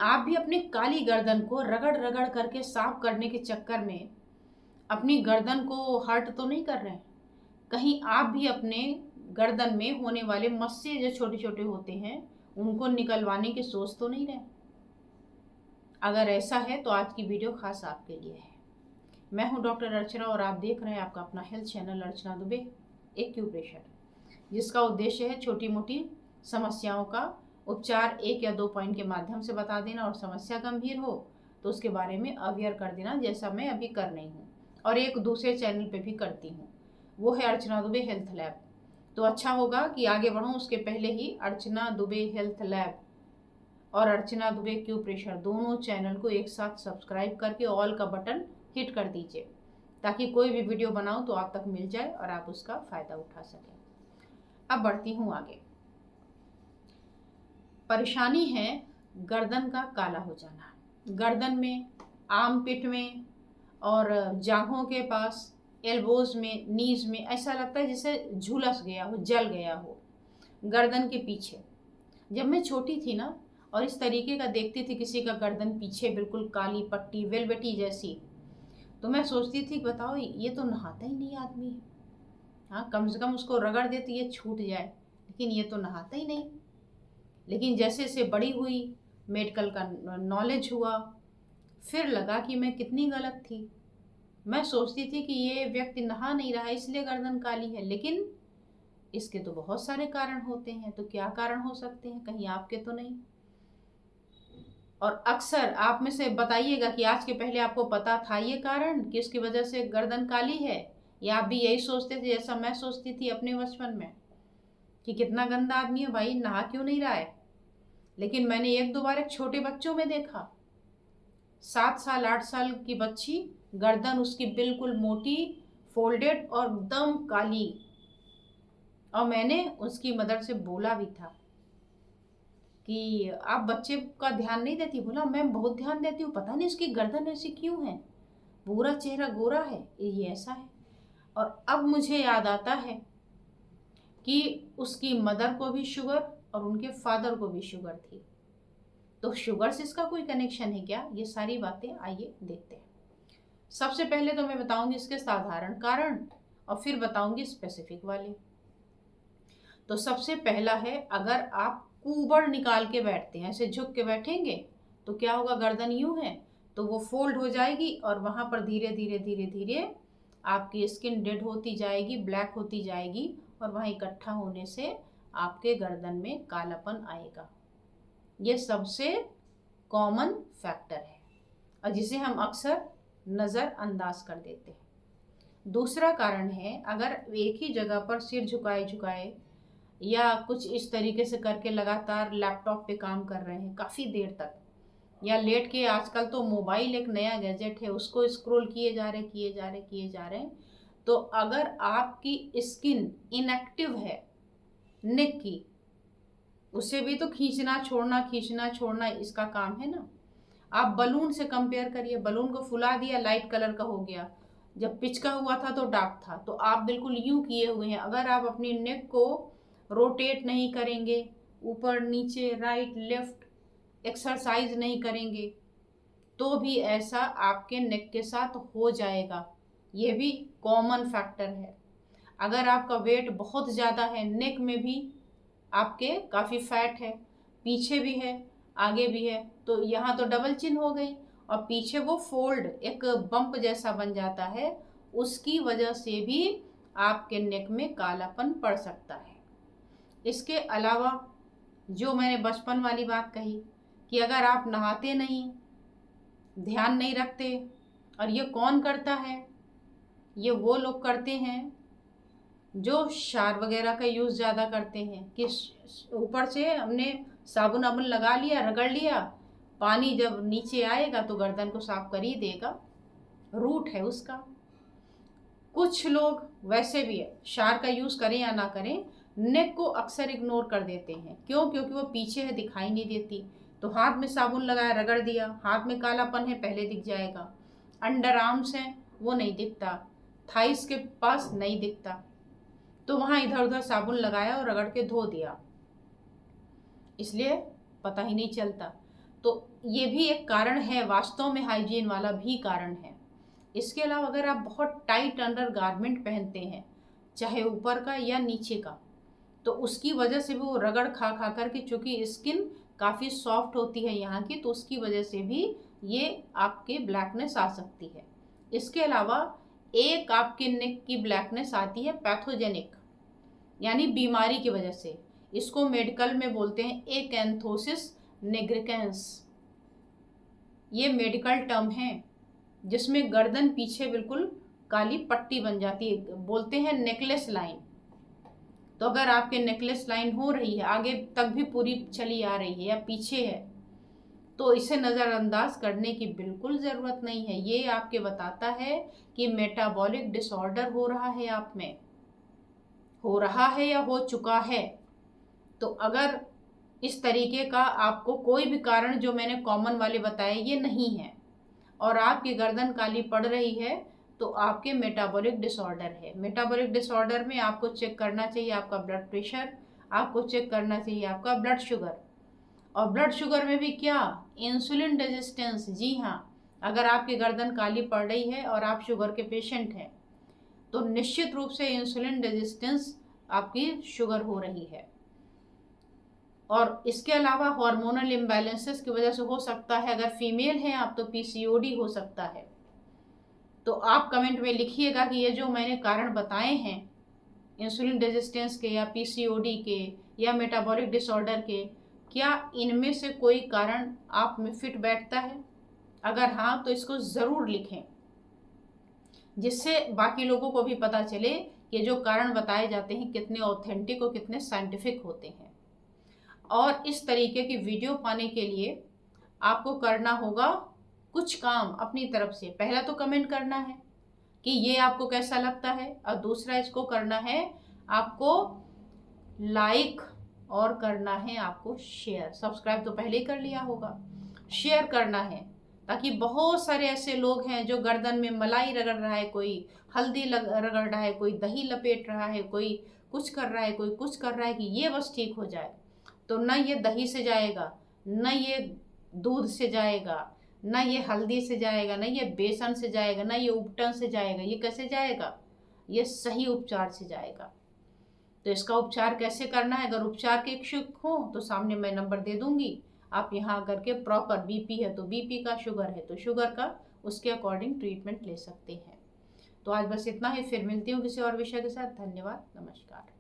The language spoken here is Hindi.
आप भी अपनी काली गर्दन को रगड़ रगड़ करके साफ करने के चक्कर में अपनी गर्दन को हर्ट तो नहीं कर रहे हैं? कहीं आप भी अपने गर्दन में होने वाले मस्से जो छोटे छोटे होते हैं उनको निकलवाने की सोच तो नहीं रहे? अगर ऐसा है तो आज की वीडियो खास आपके लिए है। मैं हूं डॉक्टर अर्चना और आप देख रहे हैं आपका अपना हेल्थ चैनल अर्चना दुबे एक्यूप्रेशर, जिसका उद्देश्य है छोटी मोटी समस्याओं का उपचार 1 या 2 पॉइंट के माध्यम से बता देना, और समस्या गंभीर हो तो उसके बारे में अवेयर कर देना, जैसा मैं अभी कर रही हूँ और एक दूसरे चैनल पे भी करती हूँ, वो है अर्चना दुबे हेल्थ लैब। तो अच्छा होगा कि आगे बढ़ूँ उसके पहले ही अर्चना दुबे हेल्थ लैब और अर्चना दुबे एक्यूप्रेशर दोनों चैनल को एक साथ सब्सक्राइब करके ऑल का बटन हिट कर दीजिए, ताकि कोई भी वीडियो बनाऊं तो आप तक मिल जाए और आप उसका फ़ायदा उठा सकें। अब बढ़ती हूँ आगे। परेशानी है गर्दन का काला हो जाना। गर्दन में, आर्म पिट में और जांघों के पास, एल्बोज में, नीज में ऐसा लगता है जैसे झुलस गया हो, जल गया हो। गर्दन के पीछे, जब मैं छोटी थी ना और इस तरीके का देखती थी किसी का गर्दन पीछे बिल्कुल काली पट्टी वेलवेटी जैसी, तो मैं सोचती थी बताओ ये तो नहाता ही नहीं आदमी। हाँ, कम से कम उसको रगड़ दे तो ये छूट जाए, लेकिन ये तो नहाता ही नहीं। लेकिन जैसे जैसे बड़ी हुई, मेडिकल का नॉलेज हुआ, फिर लगा कि मैं कितनी गलत थी। मैं सोचती थी कि ये व्यक्ति नहा नहीं रहा इसलिए गर्दन काली है, लेकिन इसके तो बहुत सारे कारण होते हैं। तो क्या कारण हो सकते हैं, कहीं आपके तो नहीं? और अक्सर आप में से बताइएगा कि आज के पहले आपको पता था ये कारण कि इसकी वजह से गर्दन काली है, या आप भी यही सोचते थे जैसा मैं सोचती थी अपने बचपन में कि कितना गंदा आदमी है भाई, नहा क्यों नहीं रहा है? लेकिन मैंने एक दो बार एक छोटे बच्चों में देखा, 7 साल 8 साल की बच्ची, गर्दन उसकी बिल्कुल मोटी, फोल्डेड और एकदम काली। और मैंने उसकी मदर से बोला भी था कि आप बच्चे का ध्यान नहीं देती? बोला मैं बहुत ध्यान देती हूँ, पता नहीं उसकी गर्दन ऐसी क्यों है, पूरा चेहरा गोरा है, ये ऐसा है। और अब मुझे याद आता है कि उसकी मदर को भी शुगर और उनके फादर को भी शुगर थी। तो शुगर से इसका कोई कनेक्शन है क्या? ये सारी बातें आइए देखते हैं। सबसे पहले तो मैं बताऊंगी इसके साधारण कारण और फिर बताऊंगी स्पेसिफिक वाले। तो सबसे पहला है, अगर आप कुबड़ निकाल के बैठते हैं, ऐसे झुक के बैठेंगे तो क्या होगा, गर्दन यूं है तो वो फोल्ड हो जाएगी और वहां पर धीरे धीरे धीरे धीरे आपकी स्किन डेड होती जाएगी, ब्लैक होती जाएगी, और वहां इकट्ठा होने से आपके गर्दन में कालापन आएगा। ये सबसे कॉमन फैक्टर है और जिसे हम अक्सर नज़रअंदाज कर देते हैं। दूसरा कारण है, अगर एक ही जगह पर सिर झुकाए झुकाए या कुछ इस तरीके से करके लगातार लैपटॉप पे काम कर रहे हैं काफ़ी देर तक, या लेट के, आजकल तो मोबाइल एक नया गैजेट है उसको स्क्रॉल किए जा रहे किए जा रहे किए जा रहे, तो अगर आपकी स्किन इनएक्टिव है नेक की, उसे भी तो खींचना छोड़ना इसका काम है ना। आप बलून से कंपेयर करिए, बलून को फुला दिया, लाइट कलर का हो गया, जब पिचका हुआ था तो डार्क था। तो आप बिल्कुल यूं किए हुए हैं, अगर आप अपनी नेक को रोटेट नहीं करेंगे, ऊपर नीचे राइट लेफ्ट एक्सरसाइज नहीं करेंगे, तो भी ऐसा आपके नेक के साथ हो जाएगा। ये भी कॉमन फैक्टर है। अगर आपका वेट बहुत ज़्यादा है, नेक में भी आपके काफ़ी फैट है, पीछे भी है आगे भी है, तो यहाँ तो डबल चिन हो गई और पीछे वो फोल्ड एक बम्प जैसा बन जाता है, उसकी वजह से भी आपके नेक में कालापन पड़ सकता है। इसके अलावा जो मैंने बचपन वाली बात कही कि अगर आप नहाते नहीं, ध्यान नहीं रखते, और ये कौन करता है, ये वो लोग करते हैं जो शार वगैरह का यूज़ ज़्यादा करते हैं, कि ऊपर से हमने साबुन वाबुन लगा लिया, रगड़ लिया, पानी जब नीचे आएगा तो गर्दन को साफ कर ही देगा, रूट है उसका। कुछ लोग वैसे भी है, शार का यूज़ करें या ना करें, नेक को अक्सर इग्नोर कर देते हैं। क्यों? क्योंकि वो पीछे है, दिखाई नहीं देती। तो हाथ में साबुन लगाया, रगड़ दिया, हाथ में कालापन है पहले दिख जाएगा। अंडर आर्म्स हैं वो नहीं दिखता, थाइस के पास नहीं दिखता, तो वहाँ इधर उधर साबुन लगाया और रगड़ के धो दिया, इसलिए पता ही नहीं चलता। तो ये भी एक कारण है, वास्तव में हाइजीन वाला भी कारण है। इसके अलावा अगर आप बहुत टाइट अंडर गारमेंट पहनते हैं, चाहे ऊपर का या नीचे का, तो उसकी वजह से भी वो रगड़ खा खा कर के, चूँकि स्किन काफ़ी सॉफ्ट होती है यहाँ की, तो उसकी वजह से भी ये आपके ब्लैकनेस आ सकती है। इसके अलावा एक आपके नेक की ब्लैकनेस आती है पैथोजेनिक, यानी बीमारी की वजह से। इसको मेडिकल में बोलते हैं एकैंथोसिस निग्रिकेंस। ये मेडिकल टर्म है जिसमें गर्दन पीछे बिल्कुल काली पट्टी बन जाती है, बोलते हैं नेकलेस लाइन। तो अगर आपके नेकलेस लाइन हो रही है, आगे तक भी पूरी चली आ रही है या पीछे है, तो इसे नज़रअंदाज करने की बिल्कुल ज़रूरत नहीं है। ये आपके बताता है कि मेटाबॉलिक डिसऑर्डर हो रहा है, आप में हो रहा है या हो चुका है। तो अगर इस तरीके का आपको कोई भी कारण जो मैंने कॉमन वाले बताए ये नहीं है, और आपकी गर्दन काली पड़ रही है, तो आपके मेटाबॉलिक डिसऑर्डर है। मेटाबॉलिक डिसऑर्डर में आपको चेक करना चाहिए आपका ब्लड प्रेशर, आपको चेक करना चाहिए आपका ब्लड शुगर। और ब्लड शुगर में भी क्या, इंसुलिन रेजिस्टेंस। जी हाँ, अगर आपकी गर्दन काली पड़ रही है और आप शुगर के पेशेंट हैं, तो निश्चित रूप से इंसुलिन रेजिस्टेंस आपकी शुगर हो रही है। और इसके अलावा हार्मोनल इम्बैलेंसेस की वजह से हो सकता है, अगर फीमेल हैं आप, तो पीसीओडी हो सकता है। तो आप कमेंट में लिखिएगा कि ये जो मैंने कारण बताए हैं, इंसुलिन रेजिस्टेंस के या पीसीओडी के या मेटाबॉलिक डिसऑर्डर के, क्या इनमें से कोई कारण आप में फिट बैठता है? अगर हाँ, तो इसको ज़रूर लिखें, जिससे बाकी लोगों को भी पता चले कि जो कारण बताए जाते हैं कितने ऑथेंटिक और कितने साइंटिफिक होते हैं। और इस तरीके की वीडियो पाने के लिए आपको करना होगा कुछ काम अपनी तरफ से। पहला तो कमेंट करना है कि ये आपको कैसा लगता है, और दूसरा इसको करना है आपको लाइक, और करना है आपको शेयर। सब्सक्राइब तो पहले ही कर लिया होगा, शेयर करना है, ताकि बहुत सारे ऐसे लोग हैं जो गर्दन में मलाई रगड़ रहा है, कोई हल्दी रगड़ रहा है, कोई दही लपेट रहा है, कोई कुछ कर रहा है, कोई कुछ कर रहा है कि ये बस ठीक हो जाए। तो न ये दही से जाएगा, न ये दूध से जाएगा, न ये हल्दी से जाएगा, न ये बेसन से जाएगा, न ये उपटन से जाएगा। ये कैसे जाएगा? ये सही उपचार से जाएगा। तो इसका उपचार कैसे करना है, अगर उपचार के इच्छुक हो तो सामने मैं नंबर दे दूंगी, आप यहाँ करके प्रॉपर, बीपी है तो बीपी का, शुगर है तो शुगर का, उसके अकॉर्डिंग ट्रीटमेंट ले सकते हैं। तो आज बस इतना ही, फिर मिलती हूँ किसी और विषय के साथ। धन्यवाद, नमस्कार।